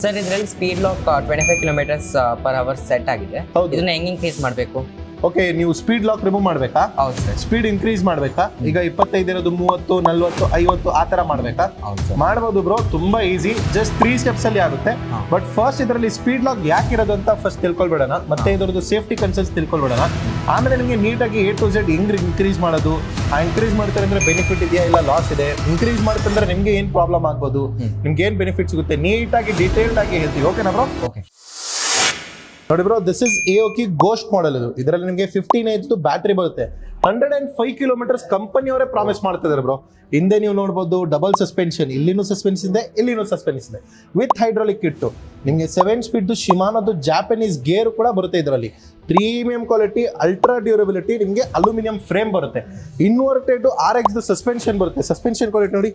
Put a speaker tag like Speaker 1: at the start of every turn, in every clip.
Speaker 1: Sir ಇದರಲ್ಲಿ speed lock 25 kilometers per hour set ಆಗಿದೆ.
Speaker 2: ಹೌದು.
Speaker 1: ಇದನ್ನ ಹೆಂಗ್ ಇನ್ಕ್ರೀಸ್ ಮಾಡಬೇಕು?
Speaker 2: ಓಕೆ, ನೀವು ಸ್ಪೀಡ್ ಲಾಕ್ ರಿಮೂವ್ ಮಾಡಬೇಕಾ?
Speaker 1: ಹೌದು ಸರ್.
Speaker 2: ಸ್ಪೀಡ್ ಇನ್ಕ್ರೀಸ್ ಮಾಡಬೇಕಾ? ಈಗ 25 ಇರೋದು 30, 40, 50 ಆ ತರ ಮಾಡಬೇಕಾ?
Speaker 1: ಹೌದು ಸರ್.
Speaker 2: ಮಾಡ್ಬೋದು ಬ್ರೋ, ತುಂಬಾ ಈಸಿ. ಜಸ್ಟ್ 3 ಸ್ಟೆಪ್ಸ್ ಅಲ್ಲಿ ಆಗುತ್ತೆ. ಬಟ್ ಫಸ್ಟ್ ಇದರಲ್ಲಿ ಸ್ಪೀಡ್ ಲಾಕ್ ಯಾಕೆ ಇರೋದು ಅಂತ ಫಸ್ಟ್ ತಿಳ್ಕೊಳ್ಬೇಡಣ, ಮತ್ತೆ ಇದರದ್ದು ಸೇಫ್ಟಿ ಕನ್ಸರ್ನ್ಸ್ ತಿಳ್ಕೊಳ್ಬೇಡಣ. ಆಮೇಲೆ ನಿಮಗೆ ನೀಟಾಗಿ A to Z ಹೆಂಗ್ ಇನ್ಕ್ರೀಸ್ ಮಾಡೋದು, ಆ ಇನ್ಕ್ರೀಸ್ ಮಾಡ್ತಾರೆ ಅಂದ್ರೆ ಬೆನಿಫಿಟ್ ಇದೆಯಾ ಇಲ್ಲ ಲಾಸ್ ಇದೆ, ಇನ್ಕ್ರೀಸ್ ಮಾಡ್ತಂದ್ರೆ ನಿಮ್ಗೆ ಏನ್ ಪ್ರಾಬ್ಲಮ್ ಆಗ್ಬೋದು, ನಿಮ್ಗೆ ಏನ್ ಬೆನಿಫಿಟ್ ಸಿಗುತ್ತೆ, ನೀಟಾಗಿ ಡೀಟೇಲ್ಡ್ ಆಗಿ ಹೇಳ್ತೀವಿ. ಓಕೆನಾ ಬ್ರೋ?
Speaker 1: ಓಕೆ
Speaker 2: ನೋಡಿ bro, this is AOKi ghost model. ಇದು ಇದರಲ್ಲಿ ನಿಮಗೆ 15H ಬ್ಯಾಟ್ರಿ ಬರುತ್ತೆ. 105 ಕಿಲೋಮೀಟರ್ಸ್ ಕಂಪನಿಯವರೇ ಪ್ರಾಮಿಸ್ ಮಾಡ್ತಿದ್ದಾರೆ ಬ್ರೋ. ಹಿಂದೆ ನೀವು ನೋಡ್ಬೋದು ಡಬಲ್ ಸಸ್ಪೆನ್ಷನ್, ಇಲ್ಲಿನೂ ಸಸ್ಪೆನ್ಷನ್ ಇದೆ, ಇಲ್ಲಿನೂ ಸಸ್ಪೆನ್ಷನ್ ಇದೆ, ವಿತ್ ಹೈಡ್ರಾಲಿಕ್ ಕಿಟ್ಟು. ನಿಮಗೆ 7 ಸ್ಪೀಡ್ ಶಿಮಾನೋದು ಜಾಪನೀಸ್ ಗೇರ್ ಕೂಡ ಬರುತ್ತೆ. ಇದರಲ್ಲಿ ಪ್ರೀಮಿಯಂ ಕ್ವಾಲಿಟಿ, ಅಲ್ಟ್ರಾ ಡ್ಯೂರಬಿಲಿಟಿ, ನಿಮಗೆ ಅಲ್ಯೂಮಿನಿಯಂ ಫ್ರೇಮ್ ಬರುತ್ತೆ. ಇನ್ವರ್ಟೆಡ್ RX ಸಸ್ಪೆನ್ಷನ್ ಬರುತ್ತೆ. ಸಸ್ಪೆನ್ಷನ್ ಕ್ವಾಲಿಟಿ ನೋಡಿ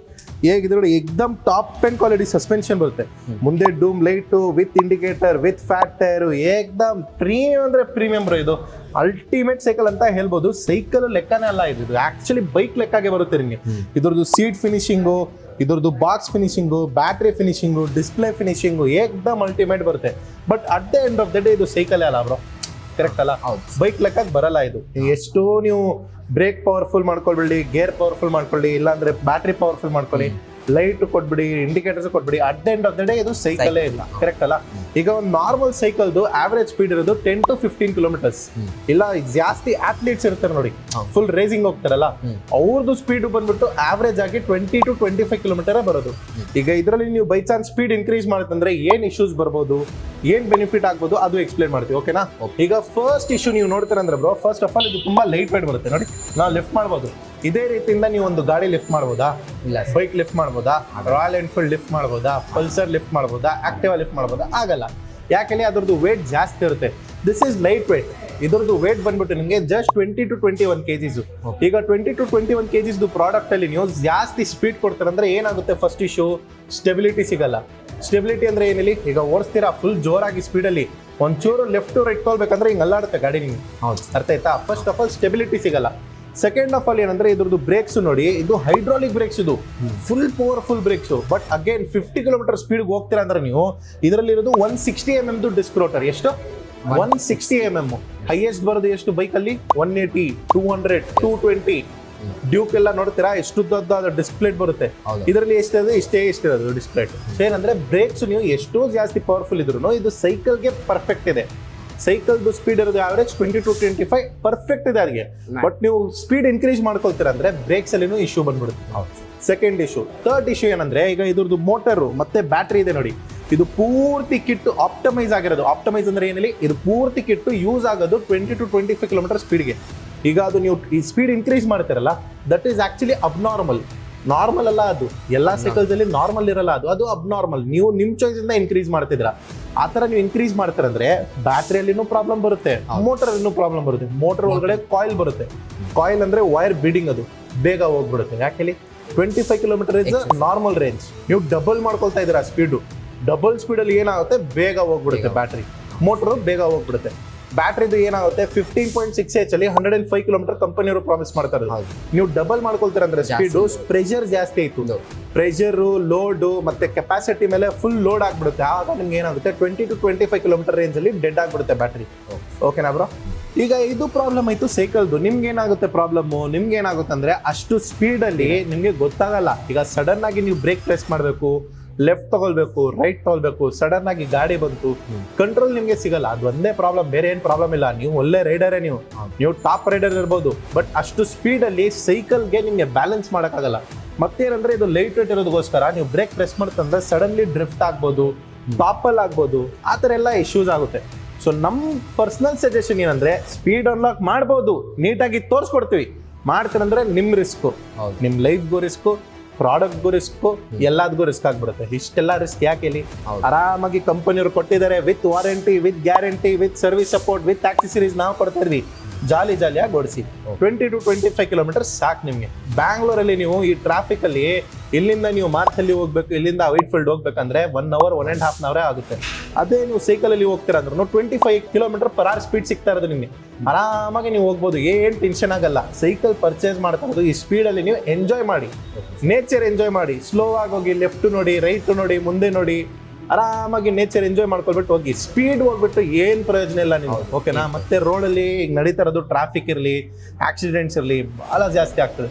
Speaker 2: ಹೇಗಿದೆ ನೋಡಿ, ಎಕ್ದಮ್ ಟಾಪ್ 10 ಕ್ವಾಲಿಟಿ ಸಸ್ಪೆನ್ಷನ್ ಬರುತ್ತೆ. ಮುಂದೆ dome light with indicator with fat tyre, ಏಕ್ದಮ್ ಪ್ರೀಮಿಯಂ ಅಂದ್ರೆ ಪ್ರೀಮಿಯಂ ಬ್ರೋ. ಇದು ಅಲ್ಟಿಮೇಟ್ ಸೈಕಲ್ ಅಂತ ಹೇಳ್ಬೋದು. ಸೈಕಲ್ ಲೆಕ್ಕನೇ ಅಲ್ಲ, ಇದು ಆಕ್ಚುಲಿ ಬೈಕ್ ಲೆಕ್ಕಾಗೆ ಬರುತ್ತೆ ನಿಮಗೆ. ಇದ್ರದ್ದು ಸೀಟ್ ಫಿನಿಶಿಂಗು, ಇದ್ರದ್ದು ಬಾಕ್ಸ್ ಫಿನಿಶಿಂಗು, ಬ್ಯಾಟ್ರಿ ಫಿನಿಶಿಂಗು, ಡಿಸ್ಪ್ಲೇ ಫಿನಿಶಿಂಗು ಏಕ್ದಮ್ ಅಲ್ಟಿಮೇಟ್ ಬರುತ್ತೆ. But at the end of the day ಇದು ಸೈಕಲ್ ಅಲ್ಲ ಬ್ರೋ, ಕರೆಕ್ಟ್ ಅಲ್ಲ? ಬೈಕ್ ಲೆಕ್ಕಕ್ಕೆ ಬರಲ್ಲ ಇದು. ಎಷ್ಟೋ ನೀವು ಬ್ರೇಕ್ ಪವರ್ಫುಲ್ ಮಾಡ್ಕೊಳ್ಬಿಡಿ, ಗೇರ್ ಪವರ್ಫುಲ್ ಮಾಡ್ಕೊಳ್ಳಿ, ಇಲ್ಲಾಂದ್ರೆ ಬ್ಯಾಟ್ರಿ ಪವರ್ಫುಲ್ ಮಾಡ್ಕೊಳ್ಳಿ, ಲೈಟ್ ಕೊಟ್ಬಿಡಿ, ಇಂಡಿಕೇಟರ್ಸ್ ಕೊಟ್ಬಿಡಿ, at the end of the day ಇದು ಸೈಕಲೇ ಇಲ್ಲ, ಕರೆಕ್ಟ್ ಅಲ್ಲ? ಈಗ ಒಂದು ನಾರ್ಮಲ್ ಸೈಕಲ್ದು ಆವರೇಜ್ ಸ್ಪೀಡ್ ಇರೋದು 10 to 15 ಕಿಲೋಮೀಟರ್ಸ್. ಇಲ್ಲ ಜಾಸ್ತಿ ಅಥ್ಲೀಟ್ಸ್ ಇರ್ತಾರೆ ನೋಡಿ, ಫುಲ್ ರೇಸಿಂಗ್ ಹೋಗ್ತಾರಲ್ಲ, ಅವ್ರದ್ದು ಸ್ಪೀಡ್ ಬಂದ್ಬಿಟ್ಟು ಆವರೇಜ್ ಆಗಿ 20 to 25 ಕಿಲೋಮೀಟರ್ ಬರೋದು. ಈಗ ಇದರಲ್ಲಿ ನೀವು ಬೈ ಚಾನ್ಸ್ ಸ್ಪೀಡ್ ಇನ್ಕ್ರೀಸ್ ಮಾಡುತ್ತಂದ್ರೆ ಏನ್ ಇಶ್ಯೂಸ್ ಬರ್ಬೋದು, ಏನ್ ಬೆನಿಫಿಟ್ ಆಗ್ಬೋದು, ಅದು ಎಕ್ಸ್ಪ್ಲೇನ್ ಮಾಡ್ತೀವಿ. ಓಕೆನಾ? ಈಗ ಫಸ್ಟ್ ಇಶ್ಯೂ ನೀವು ನೋಡ್ತೀರಂದ್ರೆ ಬ್ರೋ, ಫಸ್ಟ್ ಆಫ್ ಆಲ್ ಇದು ತುಂಬಾ ಲೈಟ್ ವೇಟ್ ಬರುತ್ತೆ. ನೋಡಿ, ನಾವು ಲಿಫ್ಟ್ ಮಾಡ್ಬೋದು. ಇದೇ ರೀತಿಯಿಂದ ನೀವು ಒಂದು ಗಾಡಿ ಲಿಫ್ಟ್ ಮಾಡ್ಬೋದಾ?
Speaker 1: ಇಲ್ಲ.
Speaker 2: ಬೈಕ್ ಲಿಫ್ಟ್ ಮಾಡ್ಬೋದಾ? ರಾಯಲ್ ಎನ್ಫೀಲ್ಡ್ ಲಿಫ್ಟ್ ಮಾಡ್ಬೋದಾ? ಪಲ್ಸರ್ ಲಿಫ್ಟ್ ಮಾಡ್ಬೋದಾ? ಆಕ್ಟಿವಾ ಲಿಫ್ಟ್ ಮಾಡ್ಬೋದಾ? ಆಗಲ್ಲ. ಯಾಕೆಂದ್ರೆ ಅದ್ರದ್ದು ವೇಟ್ ಜಾಸ್ತಿ ಇರುತ್ತೆ. This is light weight. ಇದ್ರದ್ದು ವೇಟ್ ಬಂದ್ಬಿಟ್ಟು ನಿಮಗೆ ಜಸ್ಟ್ 20 to 21 kgs. ಈಗ 20 to 21 kgs ಪ್ರಾಡಕ್ಟ್ ಅಲ್ಲಿ ನೀವು ಜಾಸ್ತಿ ಸ್ಪೀಡ್ ಕೊಡ್ತಾರೆ ಅಂದ್ರೆ ಏನಾಗುತ್ತೆ? ಫಸ್ಟ್ ಇಶ್ಯೂ ಸ್ಟೆಬಿಲಿಟಿ ಸಿಗಲ್ಲ. ಸ್ಟೆಬಿಲಿಟಿ ಅಂದ್ರೆ ಏನಿಲ್ಲ, ಈಗ ಓಡಿಸ್ತೀರಾ ಫುಲ್ ಜೋರಾಗಿ ಸ್ಪೀಡಲ್ಲಿ, ಒಂಚೂರು ಲೆಫ್ಟ್ ರೈಟ್ ತೊಗೊಳ್ಬೇಕಂದ್ರೆ ಹಿಂಗೆ ಅಲ್ಲಾಡುತ್ತೆ ಗಾಡಿ ನಿಮ್ಗೆ. ಅರ್ಥ ಆಯ್ತಾ? ಫಸ್ಟ್ ಆಫ್ ಆಲ್ ಸ್ಟೆಬಿಲಿಟಿ ಸಿಗಲ್ಲ. ಸೆಕೆಂಡ್ ಆಫ್ ಆಲ್ ಏನಂದ್ರೆ ಇದ್ರದ್ದು ಬ್ರೇಕ್ಸ್ ನೋಡಿ, ಇದು ಹೈಡ್ರಾಲಿಕ್ ಬ್ರೇಕ್ಸ್, ಇದು full powerful brakes. But again 50 kilometer speed ಹೋಗ್ತೀರಾ ಅಂದ್ರೆ ನೀವು ಇದರಲ್ಲಿ ಇರೋದು 160 mm ಡಿಸ್ಕ್ ರೋಟರ್. ಎಷ್ಟು? 160 mm. ಹೈಯೆಸ್ಟ್ ಬರೋದು ಎಷ್ಟು ಬೈಕ್ ಅಲ್ಲಿ? 180, 200, 220. ಡ್ಯೂಕ್ ಎಲ್ಲ ನೋಡ್ತೀರಾ ಎಷ್ಟು ದೊಡ್ಡ ಡಿಸ್ಪ್ಲೇಟ್ ಬರುತ್ತೆ. ಇದರಲ್ಲಿ ಎಷ್ಟಿದೆ? ಇರೋದು ಡಿಸ್ಪ್ಲೇಟ್. ಏನಂದ್ರೆ ಬ್ರೇಕ್ಸ್ ನೀವು ಎಷ್ಟೋ ಜಾಸ್ತಿ ಪವರ್ಫುಲ್ ಇದ್ರು ಇದು ಸೈಕಲ್ಗೆ ಪರ್ಫೆಕ್ಟ್ ಇದೆ. ಸೈಕಲ್ದು ಸ್ಪೀಡ್ ಇರೋದು ಆವರೇಜ್ 20 to 25 ಪರ್ಫೆಕ್ಟ್ ಇದೆ ಅದಕ್ಕೆ. ಬಟ್ ನೀವು ಸ್ಪೀಡ್ ಇನ್ಕ್ರೀಸ್ ಮಾಡ್ಕೊಳ್ತೀರ ಅಂದ್ರೆ ಬ್ರೇಕ್ಸ್ ಅಲ್ಲಿನೂ ಇಶ್ಯೂ ಬಂದ್ಬಿಡುತ್ತೆ. Second issue. ಥರ್ಡ್ ಇಶ್ಯೂ ಏನಂದ್ರೆ, ಈಗ ಇದ್ರದ್ದು ಮೋಟರು ಮತ್ತೆ ಬ್ಯಾಟ್ರಿ ಇದೆ ನೋಡಿ, ಇದು ಪೂರ್ತಿ ಕಿಟ್ಟು ಆಪ್ಟಮೈಸ್ ಆಗಿರೋದು. ಆಪ್ಟಮೈಸ್ ಅಂದ್ರೆ ಏನಿಲ್ಲ, ಇದು ಪೂರ್ತಿ ಕಿಟ್ಟು ಯೂಸ್ ಆಗೋದು 20 to 25 ಕಿಲೋಮೀಟರ್ ಸ್ಪೀಡ್ಗೆ. ಈಗ ಅದು ನೀವು ಈ ಸ್ಪೀಡ್ ಇನ್ಕ್ರೀಸ್ ಮಾಡ್ತೀರಲ್ಲ, that is actually abnormal. Normal ಅಲ್ಲ ಅದು. ಎಲ್ಲಾ ಸೈಕಲ್ಸ್ ಅಲ್ಲಿ ನಾರ್ಮಲ್ ಇರಲ್ಲ, ಅದು ಅಬ್ನಾರ್ಮಲ್. ನೀವು ನಿಮ್ ಚಾಯ್ಸ್ ಇಂದ ಇನ್ಕ್ರೀಸ್ ಮಾಡ್ತಿದ್ರ. ಆ ತರ ನೀವು ಇನ್ಕ್ರೀಸ್ ಮಾಡ್ತಾರಂದ್ರೆ ಬ್ಯಾಟ್ರಿಯಲ್ಲಿನೂ ಪ್ರಾಬ್ಲಮ್ ಬರುತ್ತೆ, ಮೋಟರ್ ಅಲ್ಲಿನೂ ಪ್ರಾಬ್ಲಮ್ ಬರುತ್ತೆ. ಮೋಟರ್ ಒಳಗಡೆ ಕಾಯಿಲ್ ಬರುತ್ತೆ. ಕಾಯಿಲ್ ಅಂದ್ರೆ ವೈರ್ ಬೀಡಿಂಗ್, ಅದು ಬೇಗ ಹೋಗ್ಬಿಡುತ್ತೆ. ಯಾಕೆ? 25 ಕಿಲೋಮೀಟರ್ ಇಸ್ ನಾರ್ಮಲ್ ರೇಂಜ್. ನೀವು ಡಬಲ್ ಮಾಡ್ಕೊಳ್ತಾ ಇದ್ದೀರಾ ಸ್ಪೀಡು. ಡಬಲ್ ಸ್ಪೀಡಲ್ಲಿ ಏನಾಗುತ್ತೆ? ಬೇಗ ಹೋಗ್ಬಿಡುತ್ತೆ ಬ್ಯಾಟ್ರಿ, ಮೋಟರ್ ಬೇಗ ಹೋಗ್ಬಿಡುತ್ತೆ. ಬ್ಯಾಟ್ರಿದು ಏನಾಗುತ್ತೆ? 15.6H ಅಲ್ಲಿ 105 ಕಿಲೋಮೀಟರ್ ಕಂಪನಿಯವರು ಪ್ರಾಮಿಸ್ ಮಾಡ್ತಾರೆ. ನೀವು ಡಬಲ್ ಮಾಡ್ಕೊಳ್ತೀರ ಅಂದ್ರೆ ಸ್ಪೀಡು, ಪ್ರೆಷರ್ ಜಾಸ್ತಿ ಆಯ್ತು. ಪ್ರೆಷರು, ಲೋಡು ಮತ್ತೆ ಕೆಪಾಸಿಟಿ ಮೇಲೆ ಫುಲ್ ಲೋಡ್ ಆಗ್ಬಿಡುತ್ತೆ. ಆಗ ನಿಮ್ಗೆ ಏನಾಗುತ್ತೆ? 20 to 25 ಕಿಲೋಮೀಟರ್ ರೇಂಜ್ ಅಲ್ಲಿ ಡೆಡ್ ಆಗ್ಬಿಡುತ್ತೆ ಬ್ಯಾಟ್ರಿ. ಓಕೆನಾ ಬ್ರೋ? ಈಗ ಇದು ಪ್ರಾಬ್ಲಮ್ ಆಯ್ತು ಸೈಕಲ್ದು. ನಿಮ್ಗೆ ಏನಾಗುತ್ತೆ ಪ್ರಾಬ್ಲಮ್? ನಿಮ್ಗೆ ಏನಾಗುತ್ತೆ ಅಂದ್ರೆ ಅಷ್ಟು ಸ್ಪೀಡ್ ಅಲ್ಲಿ ನಿಮ್ಗೆ ಗೊತ್ತಾಗಲ್ಲ. ಈಗ ಸಡನ್ ಆಗಿ ನೀವು ಬ್ರೇಕ್ ಪ್ರೆಸ್ ಮಾಡಬೇಕು, ಲೆಫ್ಟ್ ತಗೊಳ್ಬೇಕು, ರೈಟ್ ತಗೊಳ್ಬೇಕು, ಸಡನ್ ಆಗಿ ಗಾಡಿ ಬಂತು, ಕಂಟ್ರೋಲ್ ನಿಮ್ಗೆ ಸಿಗಲ್ಲ. ಅದು ಒಂದೇ ಪ್ರಾಬ್ಲಮ್, ಬೇರೆ ಏನ್ ಪ್ರಾಬ್ಲಮ್ ಇಲ್ಲ. ನೀವು ಒಳ್ಳೆ ರೈಡರೇ, ನೀವು ಟಾಪ್ ರೈಡರ್ ಇರ್ಬೋದು. ಬಟ್ ಅಷ್ಟು ಸ್ಪೀಡ್ ಅಲ್ಲಿ ಸೈಕಲ್ಗೆ ನಿಮ್ಗೆ ಬ್ಯಾಲೆನ್ಸ್ ಮಾಡೋಕ್ಕಾಗಲ್ಲ. ಮತ್ತೇನಂದ್ರೆ ಇದು ಲೈಟ್ ವೇಟ್ ಇರೋದಕ್ಕೋಸ್ಕರ ನೀವು ಬ್ರೇಕ್ ಪ್ರೆಸ್ ಮಾಡ್ತಂದ್ರೆ ಸಡನ್ಲಿ ಡ್ರಿಫ್ಟ್ ಆಗ್ಬೋದು, ಟಾಪಲ್ ಆಗ್ಬೋದು, ಆ ಥರ ಎಲ್ಲ ಇಶ್ಯೂಸ್ ಆಗುತ್ತೆ. ಸೊ ನಮ್ಮ ಪರ್ಸನಲ್ ಸಜೆಷನ್ ಏನಂದ್ರೆ, ಸ್ಪೀಡ್ ಅನ್ಲಾಕ್ ಮಾಡ್ಬೋದು, ನೀಟಾಗಿ ತೋರಿಸ್ಕೊಡ್ತೀವಿ. ಮಾಡ್ತೀರಂದ್ರೆ ನಿಮ್ ರಿಸ್ಕು, ನಿಮ್ ಲೈಫ್ಗೂ ರಿಸ್ಕು, ಪ್ರಾಡಕ್ಟ್ಗೂ ರಿಸ್ಕ್, ಎಲ್ಲದಕ್ಕೂ ರಿಸ್ಕ್ ಆಗ್ಬಿಡುತ್ತೆ. ಇಷ್ಟೆಲ್ಲ ರಿಸ್ಕ್ ಯಾಕೆ ಇಲ್ಲಿ? ಆರಾಮಾಗಿ ಕಂಪನಿಯವರು ಕೊಟ್ಟಿದ್ದಾರೆ, with warranty, with guarantee, with service support, with accessories ನಾವು ಕೊಡ್ತಾ ಇದ್ವಿ. ಜಾಲಿಯಾಗಿ ಓಡಿಸಿ. 20 to 25 ಕಿಲೋಮೀಟರ್ ಸಾಕು ನಿಮಗೆ. ಬ್ಯಾಂಗ್ಳೂರಲ್ಲಿ ನೀವು ಈ ಟ್ರಾಫಿಕ್ ಅಲ್ಲಿ ಇಲ್ಲಿಂದ ನೀವು ಮಾರ್ಚಲ್ಲಿ ಹೋಗ್ಬೇಕು, ಇಲ್ಲಿಂದ ವೈಟ್ಫೀಲ್ಡ್ ಹೋಗ್ಬೇಕಂದ್ರೆ 1 hour 1.5 hour ಆಗುತ್ತೆ. ಅದೇ ನೀವು ಸೈಕಲಲ್ಲಿ ಹೋಗ್ತೀರ ಅಂದ್ರೂ 25 km/h ಸ್ಪೀಡ್ ಸಿಗ್ತಾ ಇರೋದು ನಿಮಗೆ. ಆರಾಮಾಗಿ ನೀವು ಹೋಗ್ಬೋದು, ಏನು ಟೆನ್ಷನ್ ಆಗಲ್ಲ. ಸೈಕಲ್ ಪರ್ಚೇಸ್ ಮಾಡ್ತಾ ಇರೋದು ಈ ಸ್ಪೀಡಲ್ಲಿ ನೀವು ಎಂಜಾಯ್ ಮಾಡಿ, ನೇಚರ್ ಎಂಜಾಯ್ ಮಾಡಿ. ಸ್ಲೋ ಆಗಿ ಹೋಗಿ, ಲೆಫ್ಟ್ ನೋಡಿ, ರೈಟ್ ನೋಡಿ, ಮುಂದೆ ನೋಡಿ, ಆರಾಮಾಗಿ ನೇಚರ್ ಎಂಜಾಯ್ ಮಾಡ್ಕೊಳ್ಬಿಟ್ಟು ಹೋಗಿ. ಸ್ಪೀಡ್ ಹೋಗ್ಬಿಟ್ಟು ಏನ್ ಪ್ರಯೋಜನ ಇಲ್ಲ ನೀವು, ಓಕೆನಾ? ಮತ್ತೆ ರೋಡಲ್ಲಿ ಈಗ ನಡೀತಾ ಇರೋದು ಟ್ರಾಫಿಕ್ ಇರಲಿ, ಆಕ್ಸಿಡೆಂಟ್ಸ್ ಇರಲಿ, ಬಹಳ ಜಾಸ್ತಿ ಆಗ್ತದೆ.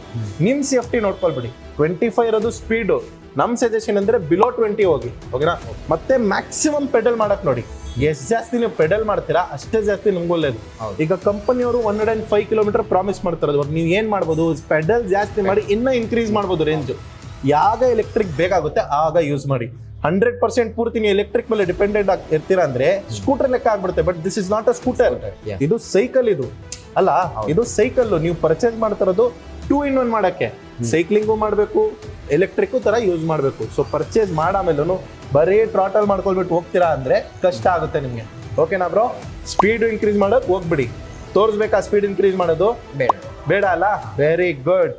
Speaker 2: ನಿಮ್ ಸೇಫ್ಟಿ ನೋಡ್ಕೊಳ್ಬಿಡಿ. 25 ಇರೋದು ಸ್ಪೀಡು. ನಮ್ ಸಜೆಷನ್ ಅಂದ್ರೆ ಬಿಲೋ 20 ಹೋಗಿ, ಓಕೆನಾ? ಮತ್ತೆ ಮ್ಯಾಕ್ಸಿಮಮ್ ಪೆಡಲ್ ಮಾಡಕ್ ನೋಡಿ. ಎಷ್ಟು ಜಾಸ್ತಿ ನೀವು ಪೆಡಲ್ ಮಾಡ್ತೀರಾ ಅಷ್ಟೇ ಜಾಸ್ತಿ ನಿಮ್ಗೆ ಒಳ್ಳೇದು. ಈಗ ಕಂಪನಿಯವರು 105 ಕಿಲೋಮೀಟರ್ ಪ್ರಾಮಿಸ್ ಮಾಡ್ತಾರೆ. ನೀವು ಏನ್ ಮಾಡ್ಬೋದು, ಪೆಡಲ್ ಜಾಸ್ತಿ ಮಾಡಿ ಇನ್ನ ಇನ್ಕ್ರೀಸ್ ಮಾಡ್ಬೋದು ರೇಂಜ್. ಯಾಗ ಎಲೆಕ್ಟ್ರಿಕ್ ಬೇಕಾಗುತ್ತೆ ಆಗ ಯೂಸ್ ಮಾಡಿ. 100% ಪೂರ್ತಿ ನೀವು ಎಲೆಕ್ಟ್ರಿಕ್ ಮೇಲೆ ಡಿಪೆಂಡೆಂಟ್ ಇರ್ತೀರಾ ಅಂದ್ರೆ ಸ್ಕೂಟರ್ ಲೆಕ್ಕ ಆಗ್ಬಿಡುತ್ತೆ. But this is not a scooter, ಇದು ಸೈಕಲ್. ಇದು ಅಲ್ಲ, ಇದು ಸೈಕಲ್. ನೀವು ಪರ್ಚೇಸ್ ಮಾಡ್ತಿರೋದು 2 in 1 ಮಾಡಕ್ಕೆ. ಸೈಕ್ಲಿಂಗು ಮಾಡಬೇಕು, ಎಲೆಕ್ಟ್ರಿಕ್ ತರ ಯೂಸ್ ಮಾಡಬೇಕು. ಸೊ ಪರ್ಚೇಸ್ ಮಾಡಾಮೇಲೂ ಬರೀ ಟ್ರಾಟಲ್ ಮಾಡ್ಕೊಳ್ಬಿಟ್ಟು ಹೋಗ್ತೀರಾ ಅಂದ್ರೆ ಕಷ್ಟ ಆಗುತ್ತೆ ನಿಮ್ಗೆ, ಓಕೆನಾ ಬ್ರೋ? ಸ್ಪೀಡ್ ಇನ್ಕ್ರೀಸ್ ಮಾಡೋಕೆ ಹೋಗ್ಬಿಡಿ. ತೋರಿಸ್ಬೇಕಾ ಸ್ಪೀಡ್ ಇನ್ಕ್ರೀಸ್ ಮಾಡೋದು?
Speaker 1: ಬೇಡ.
Speaker 2: ಬೇಡ ಅಲ್ಲ? Very good.